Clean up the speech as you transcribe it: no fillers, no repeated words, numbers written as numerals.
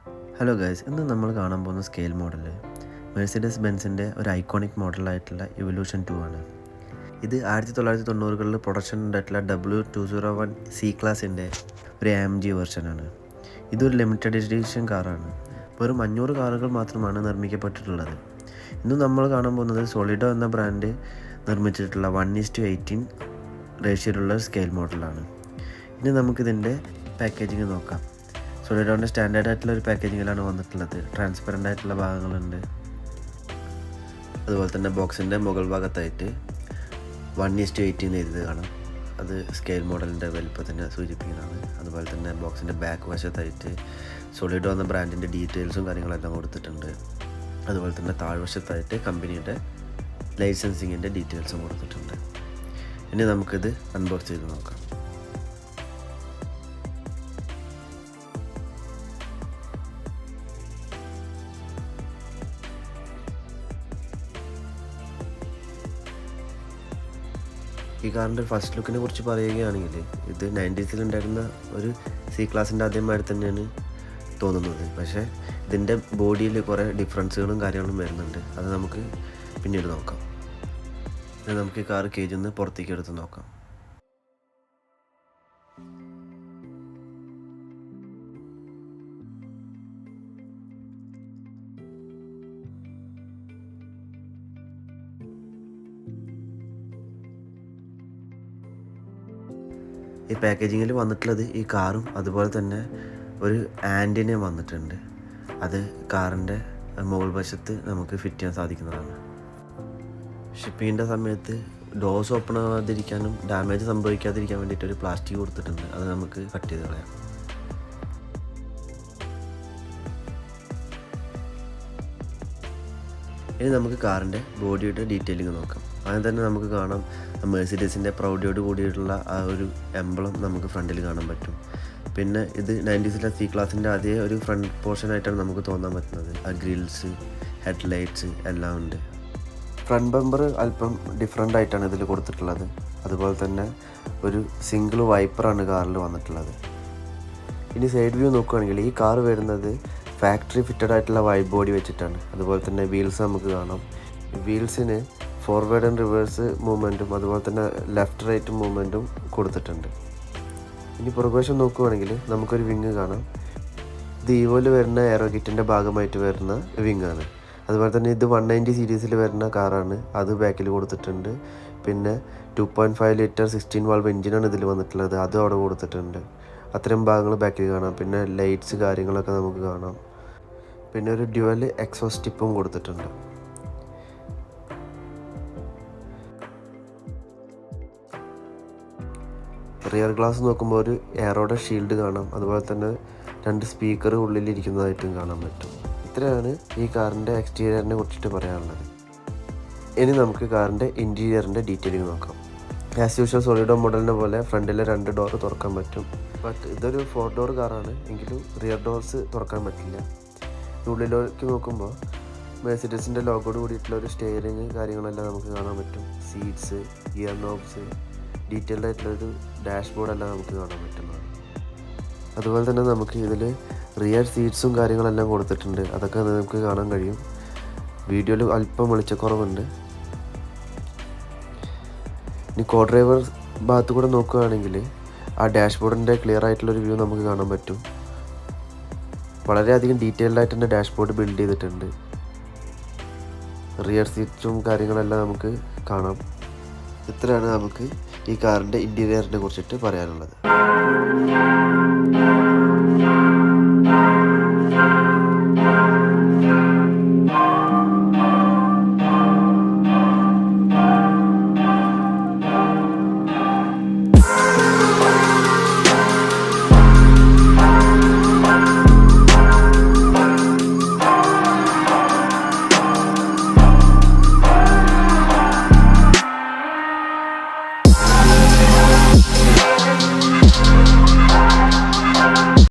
Hello guys, ഇന്ന് നമ്മൾ കാണാൻ പോകുന്ന സ്കെയിൽ മോഡൽ മെഴ്സിഡസ് ബെൻസിൻ്റെ ഒരു ഐക്കോണിക് മോഡലായിട്ടുള്ള ഇവല്യൂഷൻ 2 ആണ്. ഇത് 1990കളിൽ പ്രൊഡക്ഷൻ ഉണ്ടായിട്ടുള്ള W201 C ക്ലാസിൻ്റെ ഒരു AMG വെർഷനാണ്. ഇതൊരു ലിമിറ്റഡ് എഡിഷൻ കാറാണ്. വെറും 500 കാറുകൾ മാത്രമാണ് നിർമ്മിക്കപ്പെട്ടിട്ടുള്ളത്. ഇന്ന് നമ്മൾ കാണാൻ പോകുന്നത് സോളിഡോ എന്ന ബ്രാൻഡ് നിർമ്മിച്ചിട്ടുള്ള 1:18 റേഷ്യോയിലുള്ള സ്കെയിൽ മോഡലാണ്. ഇനി നമുക്കിതിൻ്റെ പാക്കേജിങ് നോക്കാം. സോളിഡോൻ്റെ സ്റ്റാൻഡേർഡ് ആയിട്ടുള്ള ഒരു പാക്കേജിങ്ങിലാണ് വന്നിട്ടുള്ളത്. ട്രാൻസ്പെറൻ്റ് ആയിട്ടുള്ള ഭാഗങ്ങളുണ്ട്. അതുപോലെ തന്നെ ബോക്സിൻ്റെ മുകൾ ഭാഗത്തായിട്ട് 1:18 എഴുതി കാണാം. അത് സ്കെയിൽ മോഡലിൻ്റെ വലുപ്പത്തിനെ സൂചിപ്പിക്കുന്നതാണ്. അതുപോലെ തന്നെ ബോക്സിൻ്റെ ബാക്ക് വശത്തായിട്ട് സോളിഡോ എന്ന ബ്രാൻഡിൻ്റെ ഡീറ്റെയിൽസും കാര്യങ്ങളെല്ലാം കൊടുത്തിട്ടുണ്ട്. അതുപോലെ തന്നെ താഴ്വശത്തായിട്ട് കമ്പനിയുടെ ലൈസൻസിങ്ങിൻ്റെ ഡീറ്റെയിൽസും കൊടുത്തിട്ടുണ്ട്. ഇനി നമുക്കിത് അൺബോക്സ് ചെയ്ത് നോക്കാം. ഈ കാറിൻ്റെ ഫസ്റ്റ് ലുക്കിനെ കുറിച്ച് പറയുകയാണെങ്കിൽ ഇത് 90s ഉണ്ടായിരുന്ന ഒരു C ക്ലാസിൻ്റെ അതേമാതിരി തന്നെയാണ് തോന്നുന്നത്. പക്ഷേ ഇതിൻ്റെ ബോഡിയിൽ കുറേ ഡിഫറൻസുകളും കാര്യങ്ങളും വരുന്നുണ്ട്. അത് നമുക്ക് പിന്നീട് നോക്കാം. നമുക്ക് ഈ കാർ കേജിൽ നിന്ന് പുറത്തേക്ക് എടുത്ത് നോക്കാം. ഈ പാക്കേജിങ്ങിൽ വന്നിട്ടുള്ളത് ഈ കാറും അതുപോലെ തന്നെ ഒരു ആൻറ്റിനയും വന്നിട്ടുണ്ട്. അത് കാറിൻ്റെ മുകൾ വശത്ത് നമുക്ക് ഫിറ്റ് ചെയ്യാൻ സാധിക്കുന്നതാണ്. ഷിപ്പിങ്ങിൻ്റെ സമയത്ത് ഡോസ് ഓപ്പൺ ആവാതിരിക്കാനും ഡാമേജ് സംഭവിക്കാതിരിക്കാൻ വേണ്ടിയിട്ട് ഒരു പ്ലാസ്റ്റിക് കൊടുത്തിട്ടുണ്ട്. അത് നമുക്ക് കട്ട് ചെയ്ത് കളയാം. ഇനി നമുക്ക് കാറിൻ്റെ ബോഡിയുടെ ഡീറ്റെയിലിംഗ് നോക്കാം. ആദ്യം തന്നെ നമുക്ക് കാണാം മെഴ്സിഡസിൻ്റെ പ്രൗഢിയോട് കൂടിയിട്ടുള്ള ആ ഒരു എംബ്ലം നമുക്ക് ഫ്രണ്ടിൽ കാണാൻ പറ്റും. പിന്നെ ഇത് 90s C ക്ലാസിൻ്റെ അതേ ഒരു ഫ്രണ്ട് പോർഷനായിട്ടാണ് നമുക്ക് തോന്നാൻ പറ്റുന്നത്. ആ ഗ്രിൽസ്, ഹെഡ്ലൈറ്റ്സ് എല്ലാം ഉണ്ട്. ഫ്രണ്ട് ബമ്പർ അല്പം ഡിഫറെൻ്റ് ആയിട്ടാണ് ഇതിൽ കൊടുത്തിട്ടുള്ളത്. അതുപോലെ തന്നെ ഒരു സിംഗിൾ വൈപ്പറാണ് കാറിൽ വന്നിട്ടുള്ളത്. ഇനി സൈഡ് വ്യൂ നോക്കുകയാണെങ്കിൽ ഈ കാർ വരുന്നത് ഫാക്ടറി ഫിറ്റഡ് ആയിട്ടുള്ള വൈഡ് ബോഡി വെച്ചിട്ടാണ്. അതുപോലെ തന്നെ വീൽസ് നമുക്ക് കാണാം. ഈ വീൽസിന് ഫോർവേഡ് ആൻഡ് റിവേഴ്സ് മൂവ്മെൻറ്റും അതുപോലെ തന്നെ ലെഫ്റ്റ് റൈറ്റ് മൂവ്മെൻറ്റും കൊടുത്തിട്ടുണ്ട്. ഇനി പുറകുവശം നോക്കുകയാണെങ്കിൽ നമുക്കൊരു വിങ് കാണാം. ഇത് ഈവോയിൽ വരുന്ന എയറോകിറ്റിൻ്റെ ഭാഗമായിട്ട് വരുന്ന വിങ്ങാണ്. അതുപോലെ തന്നെ ഇത് 190 സീരീസിൽ വരുന്ന കാറാണ്. അത് ബാക്കിൽ കൊടുത്തിട്ടുണ്ട്. പിന്നെ 2.5 ലിറ്റർ 16 വാൾവ് എഞ്ചിനാണ് ഇതിൽ വന്നിട്ടുള്ളത്. അതും അവിടെ കൊടുത്തിട്ടുണ്ട്. അത്തരം ഭാഗങ്ങൾ ബാക്കിൽ കാണാം. പിന്നെ ലൈറ്റ്സ് കാര്യങ്ങളൊക്കെ നമുക്ക് കാണാം. പിന്നെ ഒരു ഡ്യുവൽ എക്സോസ്റ്റ് ടിപ്പും കൊടുത്തിട്ടുണ്ട്. റിയർ ഗ്ലാസ് നോക്കുമ്പോൾ ഒരു എയറോയുടെ ഷീൽഡ് കാണാം. അതുപോലെ തന്നെ 2 സ്പീക്കർ ഉള്ളിലിരിക്കുന്നതായിട്ടും കാണാൻ പറ്റും. ഇത്രയാണ് ഈ കാറിൻ്റെ എക്സ്റ്റീരിയറിനെ കുറിച്ചിട്ട് പറയാനുള്ളത്. ഇനി നമുക്ക് കാറിൻ്റെ ഇൻറ്റീരിയറിൻ്റെ ഡീറ്റെയിലിംഗ് നോക്കാം. ആസ് യൂഷ്വൽ സോളിഡോ മോഡലിനെ പോലെ ഫ്രണ്ടിലെ 2 ഡോറ് തുറക്കാൻ പറ്റും. ബട്ട് ഇതൊരു 4 ഡോർ കാറാണ്. എങ്കിലും റിയർ ഡോർസ് തുറക്കാൻ പറ്റില്ല. ഉള്ളിലേക്ക് നോക്കുമ്പോൾ മെഴ്സിഡസിൻ്റെ ലോഗോട് കൂടിയിട്ടുള്ള ഒരു സ്റ്റെയറിങ് കാര്യങ്ങളെല്ലാം നമുക്ക് കാണാൻ പറ്റും. സീറ്റ്സ്, ഗിയർ നോബ്സ്, ഡീറ്റെയിൽഡ് ആയിട്ടുള്ളൊരു ഡാഷ്ബോർഡെല്ലാം നമുക്ക് കാണാൻ പറ്റുന്നതാണ്. അതുപോലെ തന്നെ നമുക്ക് ഇതിൽ റിയർ സീറ്റ്സും കാര്യങ്ങളെല്ലാം കൊടുത്തിട്ടുണ്ട്. അതൊക്കെ നമുക്ക് കാണാൻ കഴിയും. വീഡിയോയിൽ അല്പം വെളിച്ചക്കുറവുണ്ട്. ഇനി കോ ഡ്രൈവർ ഭാഗത്ത് കൂടെ നോക്കുകയാണെങ്കിൽ ആ ഡാഷ്ബോർഡിൻ്റെ ക്ലിയർ ആയിട്ടുള്ളൊരു വ്യൂ നമുക്ക് കാണാൻ പറ്റും. വളരെയധികം ഡീറ്റെയിൽഡ് ആയിട്ട് തന്നെ ഡാഷ്ബോർഡ് ബിൽഡ് ചെയ്തിട്ടുണ്ട്. റിയർ സീറ്റ്സും കാര്യങ്ങളെല്ലാം നമുക്ക് കാണാം. ഇത്രയാണ് നമുക്ക് ഈ കാറിൻ്റെ ഇൻറ്റീരിയറിനെ കുറിച്ചിട്ട് പറയാനുള്ളത്.